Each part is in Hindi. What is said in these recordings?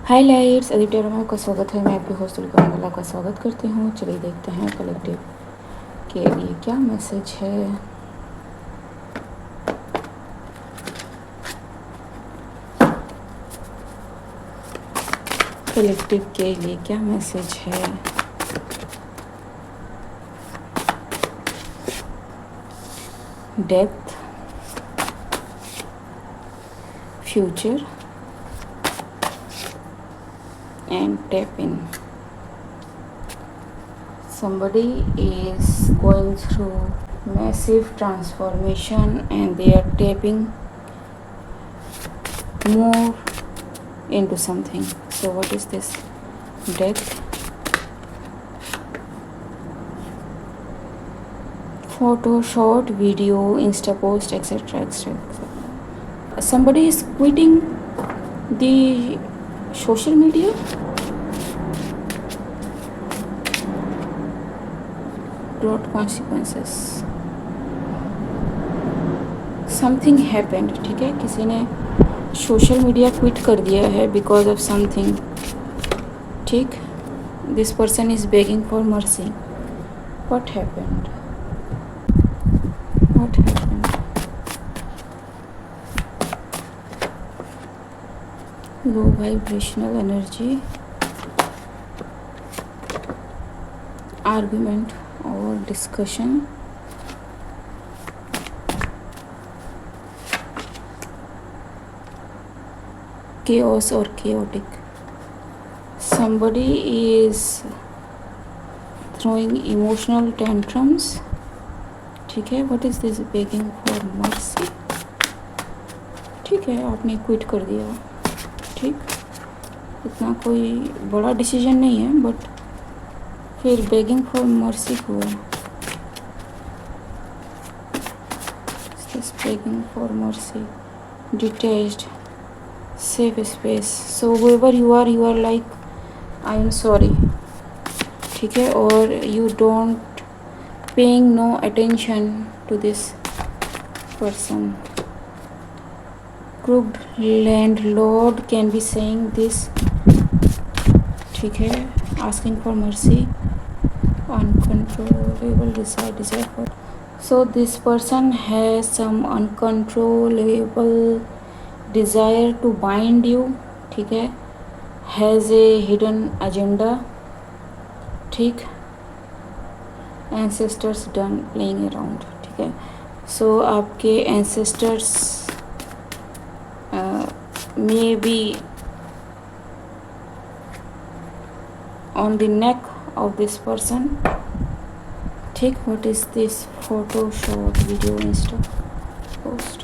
हाइलाइट्स एडिटर में आपका स्वागत है। मैं आपके होस्ट कमला का स्वागत करती हूँ। चलिए देखते हैं कलेक्टिव के लिए क्या मैसेज है। कलेक्टिव के लिए क्या मैसेज है। Death, future and tap in. Somebody is going through massive transformation and they are tapping more into something. So what is this? Death, photo, short video, insta post, etc, etc. Somebody is quitting the social media. Brought consequences. Something happened, ठीक है, किसी ने सोशल मीडिया क्विट कर दिया है बिकॉज ऑफ समथिंग, ठीक। This person is begging for mercy. What happened, what happened? Low vibrational energy, argument और discussion, chaos or chaotic. Somebody is throwing emotional tantrums, ठीक है। what is this? begging for mercy, ठीक है, आपने क्विट कर दिया, ठीक। इतना कोई बड़ा डिसीजन नहीं है, बट फिर बेगिंग फॉर मर्सी हुआ। begging for mercy, detached, safe space. So whoever you are like I am sorry, ठीक है, और you don't paying no attention to this person. Crooked landlord can be saying this, ठीक है, asking for mercy, uncontrollable desire for. So this person has some uncontrollable desire to bind you, ठीक है, has a hidden agenda, ठीक। ancestors done playing around, ठीक है। so आपके ancestors may be on the neck of this person, ठीक। what is this? photo, short video, insta post,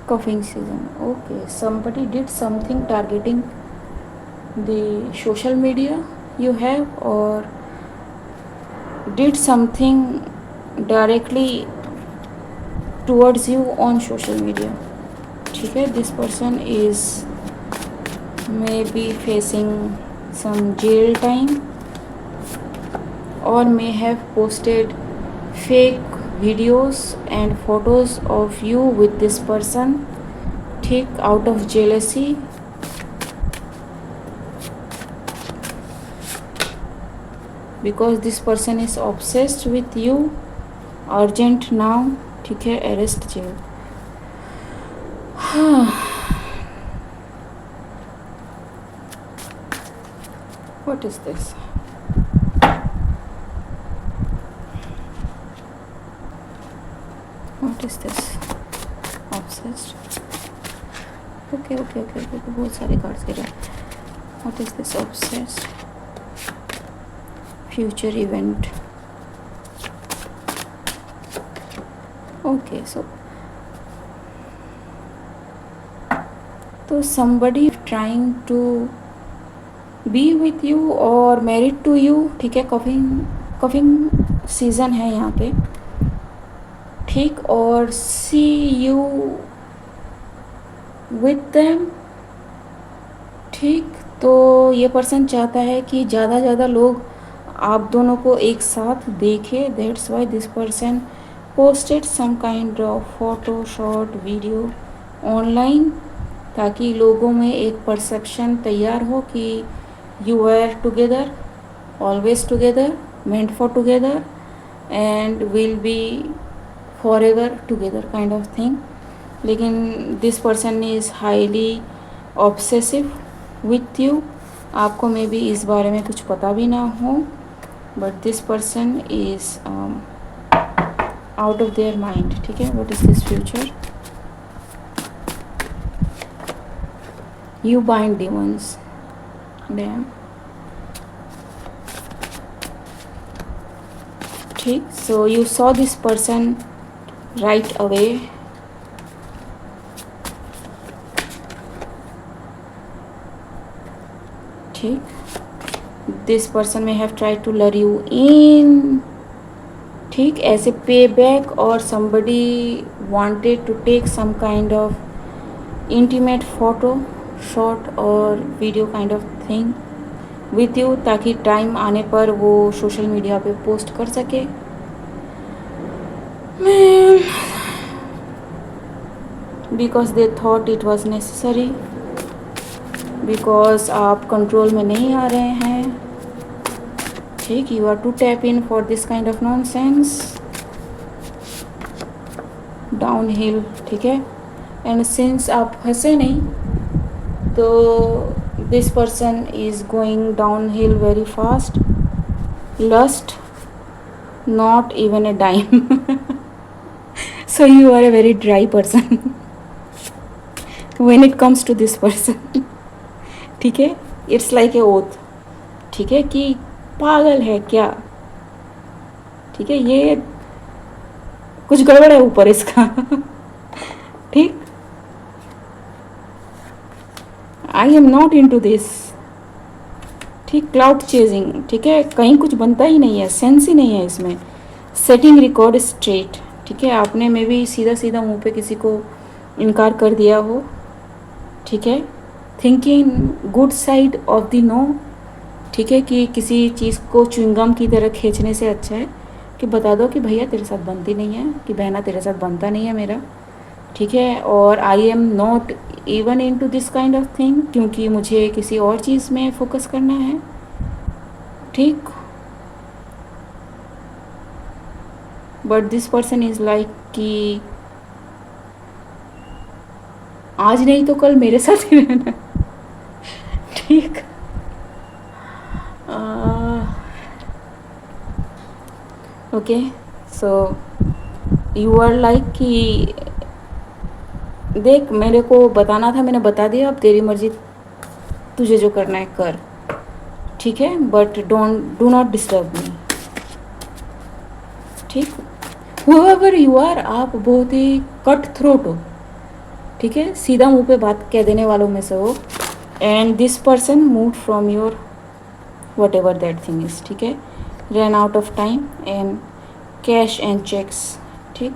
coughing season. Okay, somebody did something targeting the social media you have, or did something directly towards you on social media, ठीक है। this person is maybe facing some jail time or may have posted fake videos and photos of you with this person, ठीक, out of jealousy, because this person is obsessed with you. urgent now, ठीक है, arrest jail. what is this? what is this? obsessed. okay, बहुत सारे कार्ड्स गिरे। what is this? obsessed, future event. okay, so somebody trying to be with you or married to you, ठीक है। कफिंग सीजन है यहाँ पे, ठीक, और see you with them, ठीक। तो ये पर्सन चाहता है कि ज़्यादा लोग आप दोनों को एक साथ देखे। That's why this person posted some kind of photo, short, video online, ताकि लोगों में एक परसेप्शन तैयार हो कि you were together, always together, meant for together and will be forever together kind of thing. लेकिन this person is highly obsessive with you. आपको मे बी इस बारे में कुछ पता भी ना हो, but this person is out of their mind. ठीक है, what is this future? You bind demons. Damn. ठीक, so you saw this person right away. ठीक, this person may have tried to lure you in. ठीक, as a payback or somebody wanted to take some kind of intimate photo, short or video kind of thing with you, ताकि टाइम आने पर वो सोशल मीडिया पे पोस्ट कर सके. Because they thought it was necessary. Because आप कंट्रोल में नहीं आ रहे हैं. ठीक, you are to tap in for this kind of nonsense. Down hill. ठीक है, एंड सिंस आप फंसे नहीं तो this person is going down hill very fast. Lust, not even a dime. So you are a very dry person when it comes to this person. ठीक है, इट्स लाइक ए ओथ. ठीक है, कि पागल है क्या. ठीक है, ये कुछ गड़बड़ है ऊपर इसका. ठीक, I am not in to this. ठीक, क्लाउड चेजिंग. ठीक है, कहीं कुछ बनता ही नहीं है, सेंस ही नहीं है इसमें. Setting record straight. ठीक है, आपने मे भी सीधा सीधा मुंह पे किसी को इनकार कर दिया हो. ठीक है, thinking good side of the no. ठीक है, कि किसी चीज़ को च्युइंगम की तरह खींचने से अच्छा है कि बता दो कि भैया तेरे साथ बनती नहीं है, कि बहना तेरे साथ बनता नहीं है मेरा. ठीक है, और I am not even in to this kind of thing, क्योंकि मुझे किसी और चीज़ में फोकस करना है. ठीक, but this person is like कि आज नहीं तो कल मेरे साथ ही रहना. ठीक, okay, so you are like कि देख मेरे को बताना था, मैंने बता दिया, अब तेरी मर्जी, तुझे जो करना है कर. ठीक है, but do not disturb me. ठीक, whoever you are, आप बहुत ही कट थ्रोट हो. ठीक है, सीधा मुंह पे बात कह देने वालों में से हो. And this person move from your whatever that thing is. ठीक है, run out of time and cash and checks. ठीक,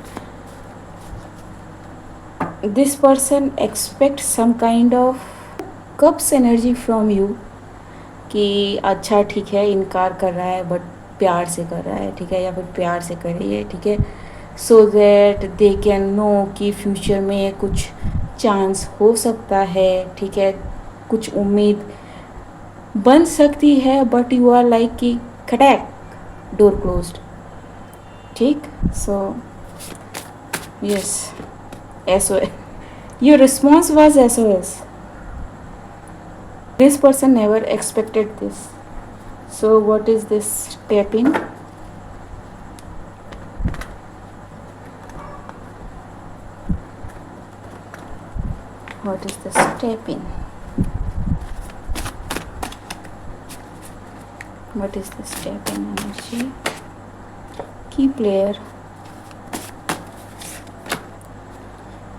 this person expect some kind of cups energy from you, कि अच्छा ठीक है इनकार कर रहा है बट प्यार से कर रहा है. ठीक है, या फिर प्यार से कर रही है. ठीक है, so that they can know कि फ्यूचर में कुछ चांस हो सकता है. ठीक है, कुछ उम्मीद बन सकती है, बट यू आर लाइक कि खटैक, डोर क्लोज्ड. ठीक, so yes, SOS. Your response was SOS. This person never expected this. So what is this step in? What is the step in? What is the step in energy? Key player.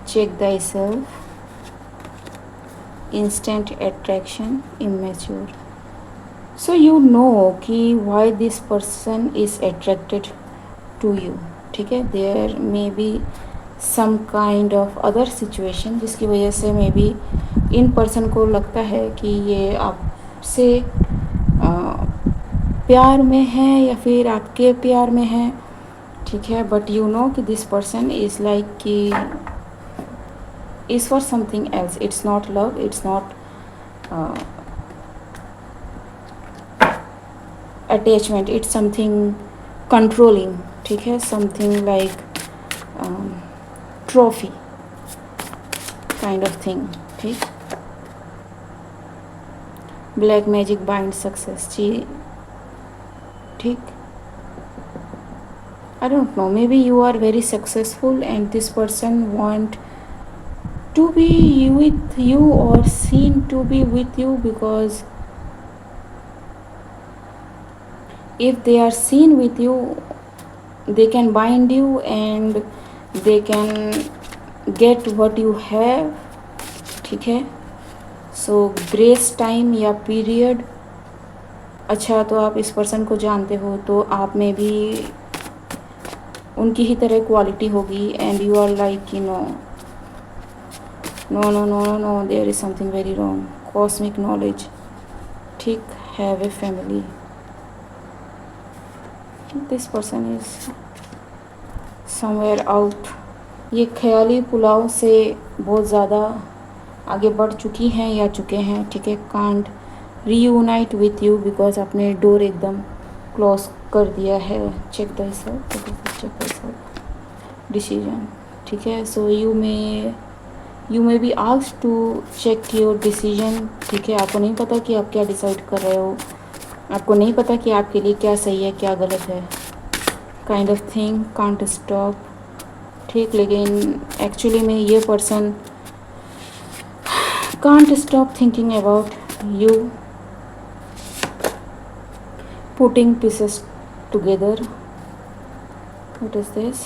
Check thyself. Instant attraction, immature. So you know कि why this person is attracted to you. ठीक है, there may be some kind of other situation जिसकी वजह से मे बी इन पर्सन को लगता है कि ये आपसे प्यार में है या फिर आपके प्यार में है. ठीक है, बट यू नो कि दिस पर्सन इज़ लाइक कि is for something else. It's not love, it's not attachment, it's something controlling. ठीक है, something like trophy kind of thing. ठीक, black magic binds success जी. ठीक, I don't know, maybe you are very successful and this person want to be with you or seen to be with you, because if they are seen with you they can bind you and they can get what you have. ठीक है, सो ग्रेस टाइम या पीरियड. अच्छा, तो आप इस पर्सन को जानते हो तो आप में भी उनकी ही तरह क्वालिटी होगी and you are like you know no no no no there is something very wrong. Cosmic knowledge. ठीक, have a family. This person is somewhere out. ये ख्याली पुलाव से बहुत ज़्यादा आगे बढ़ चुकी हैं या चुके हैं. ठीक है, can't reunite with you because आपने डोर एकदम क्लोज कर दिया है. Check the self, check the self decision. ठीक है, so you may be asked to check your decision. ठीक है, आपको नहीं पता कि आप क्या डिसाइड कर रहे हो, आपको नहीं पता कि आपके लिए क्या सही है क्या गलत है. Kind of thing, can't stop. ठीक, लेकिन एक्चुअली में ये person can't stop thinking about you. Putting pieces together. What is this?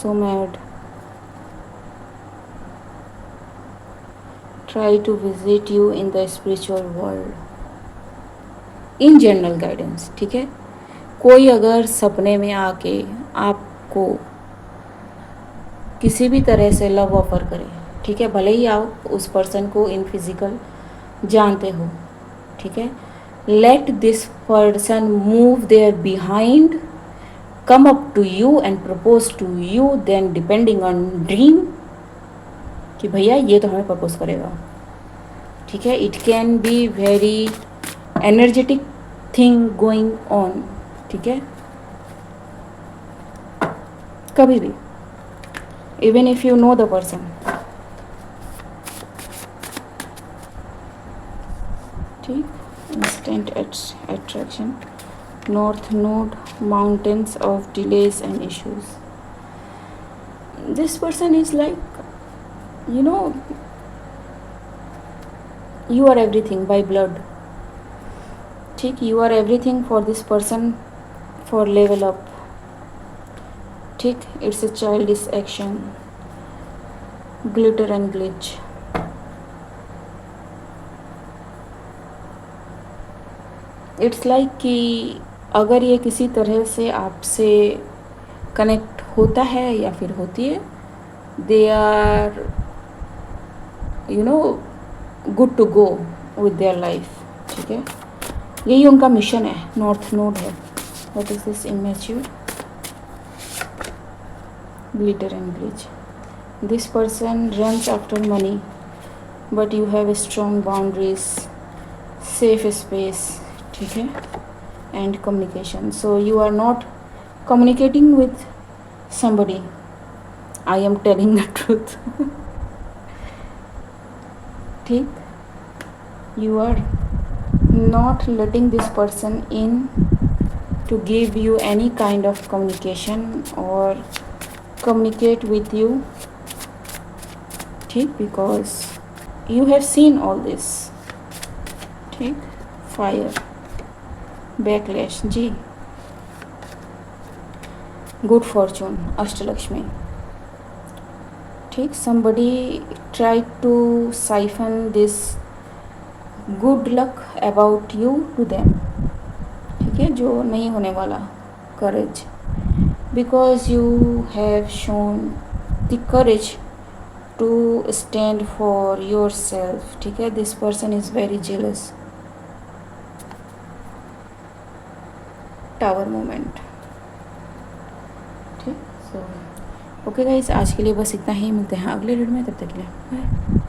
So mad. Try to visit you in the spiritual world. In general guidance. ठीक है, कोई अगर सपने में आके आपको किसी भी तरह से लव ऑफर करे, ठीक है, भले ही आप उस पर्सन को इन फिजिकल जानते हो. ठीक है, let this person move there behind, come up to you and propose to you, then depending on dream कि भैया ये तो हमें प्रपोज करेगा. ठीक है, it can be very energetic thing going on. ठीक है, कभी भी, even if you know the person. ठीक, instant attraction. North node, mountains of delays and issues. This person is like you know you are everything by blood. ठीक, you are everything for this person for level up. ठीक, it's a childish action. Glitter and glitch. It's like कि अगर ये किसी तरह से आपसे कनेक्ट होता है या फिर होती है, they are you know good to go with their life. ठीक है, यही उनका मिशन है. नॉर्थ नोड है. What is this? Immature, glitter and glitch. This person runs after money but you have strong boundaries, safe space. ठीक है, and communication. So you are not communicating with somebody. I am telling the truth. ठीक, you are not letting this person in to give you any kind of communication or communicate with you. ठीक, because you have seen all this. ठीक, fire, backlash जी. Good fortune, Ashtalakshmi. ठीक, somebody try to siphon this good luck about you to them. ठीक है, जो नहीं होने वाला. courage, because you have shown the courage to stand for yourself. ठीक है, this person is very jealous. Tower moment. ठीक। सो ओके गाइस, आज के लिए बस इतना ही, मिलते हैं अगले वीडियो में, तब तक के लिए बाय।